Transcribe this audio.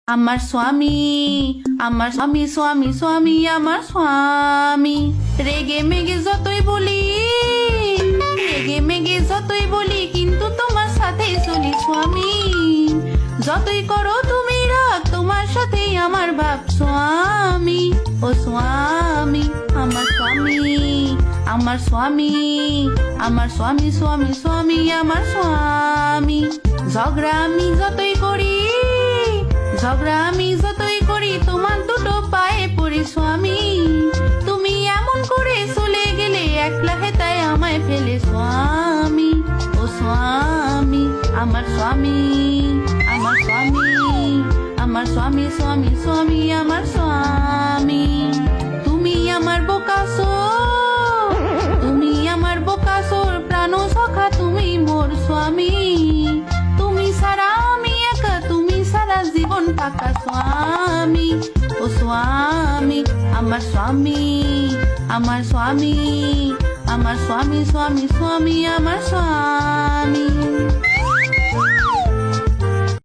আমার স্বামী, আমার স্বামী, স্বামী, স্বামী, আমার স্বামী। রেগে মেগে যতই বলি, রেগে মেগে যতই বলি, কিন্তু তোমার সাথে চলি স্বামী। যতই করো তুমি রাগ, তোমার সাথেই আমার ভাব স্বামী। ও স্বামী, আমার স্বামী, আমার স্বামী, আমার স্বামী, স্বামী, স্বামী, আমার স্বামী। ঝগড়া আমি যতই করি, ঝগড়া আমি যতই করি, তোমার দুটো পায়ে পড়ি স্বামী। তুমি এমন করে চলে গেলে, একলা হেতায় আমায় ফেলে স্বামী। ও স্বামী, আমার স্বামী, আমার স্বামী, আমার স্বামী, স্বামী, স্বামী, আমার স্বামী। তুমি আমার বোকাসো, তুমি আমার বোকাসোর প্রাণ সখা, তুমি মোর স্বামী। তুমি সারা আমি একা, তুমি সারা জীবন পাকা স্বামী। ও স্বামী, আমার স্বামী, আমার স্বামী, আমার স্বামী, স্বামী, স্বামী, আমার স্বামী।